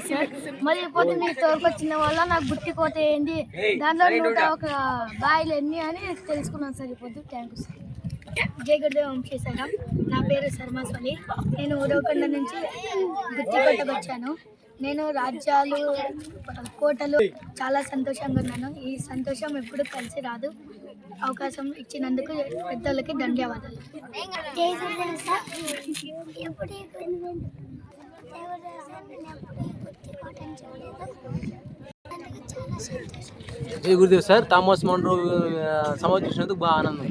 Sir మరి పోతే మీ తోడుకొచ్చిన వల్ల నాకు గుర్తి కోత ఏంటి దాంట్లో 101 బాయిలు ఎన్ని అని తెలుసుకున్నాను సార్. ఇప్పుడు థ్యాంక్ యూ సార్. జై గురుదేవ్ వంశీసాగం. నా పేరు శర్మాస్వలి. నేను ఉరవకొండ నుంచి గుత్తికోటకు వచ్చాను. నేను రాజ్యాలు కోటలు చాలా సంతోషంగా ఉన్నాను. ఈ సంతోషం ఎప్పుడు కలిసి రాదు. అవకాశం ఇచ్చినందుకు పెద్దలకి ధన్యవాదాలు. జై గురుదేవ్ సార్. జై గురుదేవ్ సార్. థామస్ మన్రో సమాధి చూసినందుకు బాగా ఆనందం.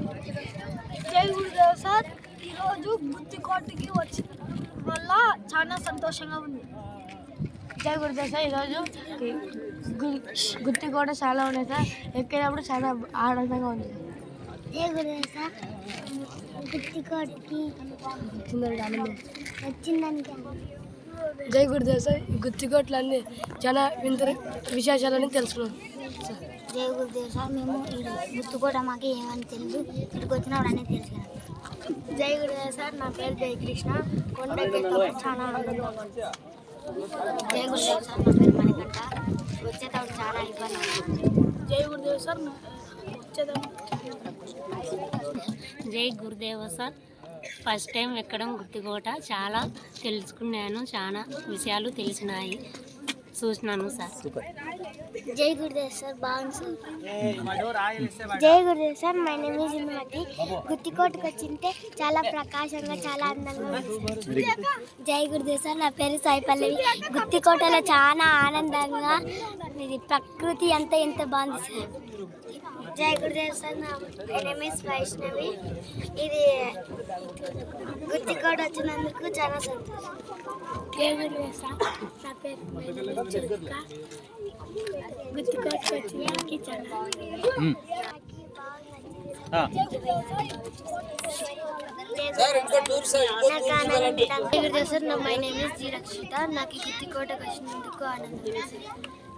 జై గురుదేవ్ సార్. ఈరోజు గుత్తికోటకి వచ్చిన వల్ల చాలా సంతోషంగా ఉంది. జై గురుదేవ్ సార్. ఈరోజు గుత్తికోట చాలా ఉన్నాయి సార్. ఎక్కేటప్పుడు చాలా ఆనందంగా ఉంది. జై గురుదేవ్ సార్. గుత్తికోటకి వచ్చిందానికి జై గురుదేవ్ సార్. గుత్తికోటలన్నీ చాలా వింత విశేషాలని తెలుసుకున్నాం. జై గురుదేవ్ సార్. మేము గుత్తికోట మాకు ఏమని తెలియదు, ఇక్కడికి వచ్చినప్పుడు అనేది తెలుసుకున్నాం. జై గురుదేవ్ సార్. నా పేరు జయకృష్ణ. కొండకెళ్ళినప్పుడు చాలా ఆనందంగా ఉంది. జై గురుదేవ్ సార్. నా పేరు మణికంఠ. వచ్చేటప్పుడు చాలా ఇబ్బంది. జై గురుదేవ్ సార్. జై గురుదేవ్ సార్. ఫస్ట్ టైం ఎక్కడం గుత్తికోట చాలా తెలుసుకున్నాను. చాలా విషయాలు తెలిసినాయి, చూసినాను సార్. జై గురుదేవ్ సార్. బాగుంది సార్. జై Gurudev sir. My name is Indumathi. గుత్తికోటకు వచ్చింటే చాలా ప్రకాశంగా చాలా అందంగా ఉంది. జై గురుదేవ్ సార్. నా పేరు సాయి పల్లవి. గుత్తికోటలో చాలా ఆనందంగా ఇది ప్రకృతి అంతా ఎంత బాగుంది సార్. జై గురుదేవ్ సార్. నా నేమ్ ఈజ్ వైష్ణవి. ఇది గుత్తికోట వచ్చినందుకు చాలా సంతోషం. జై గురుదేవ్ సార్. నా పేరు గుత్తికోటకు వచ్చినందుకు చాలా మై నేమ్ ఇస్ జి రక్షిత. నాకు ఈ గుత్తికోటకు వచ్చినందుకు ఆనందం.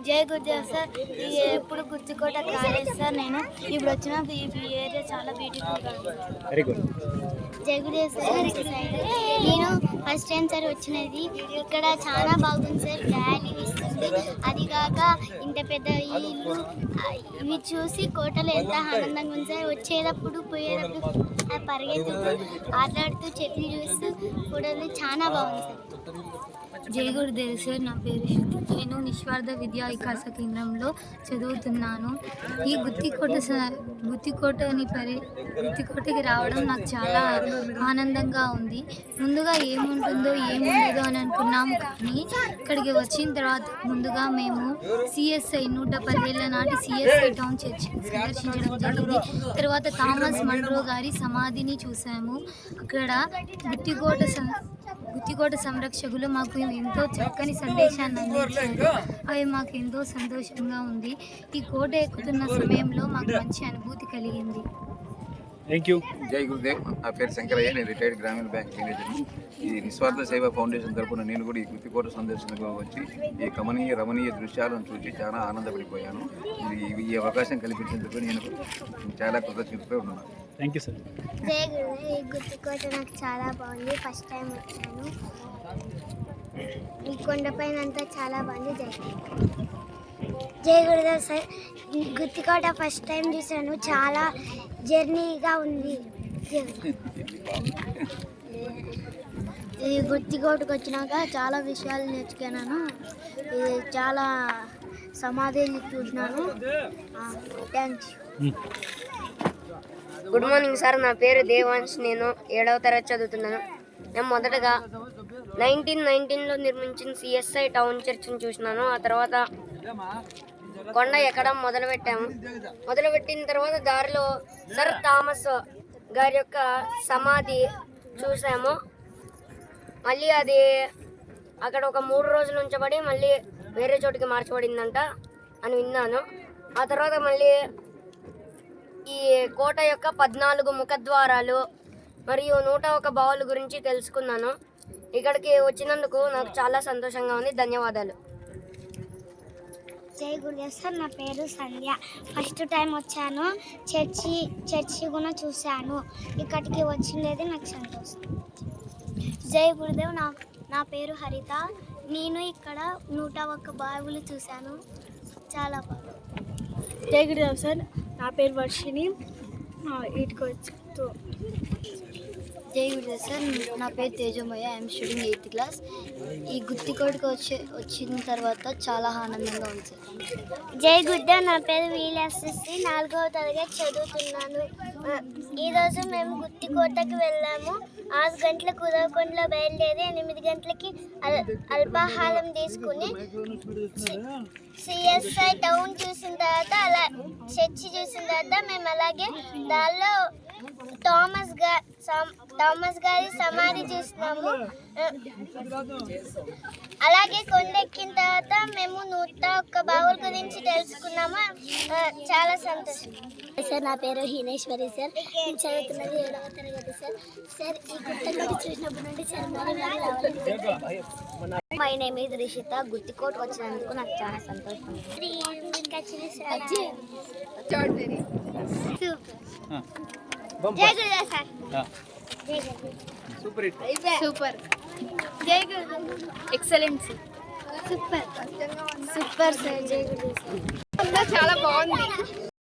జై గురుదేవ్ సార్. ఇది ఎప్పుడు గుత్తికోట కాలేదు సార్. నేను ఇప్పుడు వచ్చిన ఈ ఏరియా చాలా బ్యూటిఫుల్. జై గురుదేవ్ సార్. నేను ఫస్ట్ టైం సార్ వచ్చినది. ఇక్కడ చాలా బాగుంది సార్. వ్యాలీ ఇస్తుంది. అది కాక ఇంత పెద్ద ఇల్లు ఇవి చూసి కోటలో ఎంత ఆనందంగా ఉంది సార్. వచ్చేటప్పుడు పోయేటప్పుడు పరిగెత్తుతూ ఆటలాడుతూ చెట్లు చూస్తూ కూడలు చాలా బాగుంది సార్. జై గురుదేవ్ సార్. నా పేరు శృతి. నేను నిస్వార్థ విద్యా వికాస కేంద్రంలో చదువుతున్నాను. ఈ గుత్తికోటకి రావడం నాకు చాలా ఆనందంగా ఉంది. ముందుగా ఏముంటుందో ఏముండదో అని అనుకున్నాము, కానీ ఇక్కడికి వచ్చిన తర్వాత ముందుగా మేము సిఎస్ఐ 110 ఏళ్ల నాటి సిఎస్ఐ టౌన్ చర్చిని సందర్శించడం జరిగింది. తర్వాత థామస్ మన్రో గారి సమాధిని చూసాము. అక్కడ గుత్తికోట సంరక్షకులు మాకు ఎంతో చక్కని సందేశాన్ని అందించారు. అవి మాకు ఎంతో సంతోషంగా ఉంది. ఈ కోట ఎక్కుతున్న సమయంలో మాకు మంచి అనుభూతి కలిగింది. Thank you. జై గురుదేవ్. నా పేరు శంకరయ్య. నేను రిటైర్డ్ గ్రామీణ బ్యాంక్ మేనేజర్ని. ఈ నిస్వార్థ సేవా ఫౌండేషన్ తరఫున నేను కూడా ఈ గుత్తికోట సందర్శనకు వచ్చి ఈ రమణీయ దృశ్యాలను చూసి చాలా ఆనందపడిపోయాను. ఈ అవకాశం కల్పించేందుకు నేను చాలా కృతజ్ఞతతో ఉన్నాను. Thank you sir. జై గురుదేవ్. ఈ గుత్తికోట నాకు చాలా బాగుంది. ఫస్ట్ టైం వచ్చాను. ఈ కొండపైన అంతా చాలా బాగుంది. జై గురుదేవ్ సార్. గుత్తికోట ఫస్ట్ టైం చూసాను. చాలా జర్నీగా ఉంది. ఈ గుత్తికోటకు వచ్చినాక చాలా విషయాలు నేర్చుకున్నాను. ఇది చాలా సమాధులు చూసినాను. థ్యాంక్స్. Good morning sir. నా పేరు దేవాంశ్. నేను 7వ తరగతి చదువుతున్నాను. నేను మొదటగా 1919లో నిర్మించిన సిఎస్ఐ టౌన్ చర్చిని చూసినాను. ఆ తర్వాత కొండ ఎక్కడం మొదలుపెట్టిన తర్వాత దారిలో సర్ థామస్ గారి యొక్క సమాధి చూసాము. మళ్ళీ అది అక్కడ ఒక 3 రోజులు ఉంచబడి మళ్ళీ వేరే చోటికి మార్చబడిందంట అని విన్నాను. ఆ తర్వాత మళ్ళీ ఈ కోట యొక్క 14 ముఖద్వారాలు మరియు 101 బావుల గురించి తెలుసుకున్నాను. ఇక్కడికి వచ్చినందుకు నాకు చాలా సంతోషంగా ఉంది. ధన్యవాదాలు. జై గురుదేవ్ సార్. నా పేరు సంధ్య. ఫస్ట్ టైం వచ్చాను. చర్చి కూడా చూశాను. ఇక్కడికి వచ్చిండేది నాకు సంతోషం. జై గురుదేవ్. నా పేరు హరిత. నేను ఇక్కడ 101 బావులు చూశాను, చాలా బాగా. జై గురుదేవ్ సార్, నా పేరు వర్షిని, వీటికి వచ్చి జై గురుదేవ్ సార్, నా పేరు తేజమయ్య, ఐఎమ్ స్టూడింగ్ 8th క్లాస్. ఈ గుత్తికోటకు వచ్చిన తర్వాత చాలా ఆనందంగా ఉంది సార్. జై గురుదేవ్, నా పేరు వీలశ్రీ, 4వ తరగతి చదువుతున్నాను. ఈరోజు మేము గుత్తికోటకి వెళ్ళాము. 6 గంటలకు ఉదయకొండలో బయలుదేరి 8 గంటలకి అల్పాహారం తీసుకుని సిఎస్ఐ టౌన్ చూసిన తర్వాత చర్చి చూసిన తర్వాత మేము అలాగే దానిలో థామస్ గారి సమాధి చూసినాము. అలాగే కొండెక్కిన తర్వాత మేము 101 బావుల గురించి తెలుసుకున్నాము. చాలా సంతోషం సార్. నా పేరు హీనేశ్వరి సార్, నేను చదువుతున్నది 7వ తరగతి సార్. సార్, ఈ గుర్తుకోట చూసినప్పటి నుండి sir my name is Rishitha. గుత్తికోట వచ్చినందుకు నాకు చాలా సంతోషం. జై గురుదేవ్ సార్. సూపర్. జై గురుదేవ్, ఎక్సలెంట్. Super sir. జై గురుదేవ్ సార్. చాలా బాగుంది.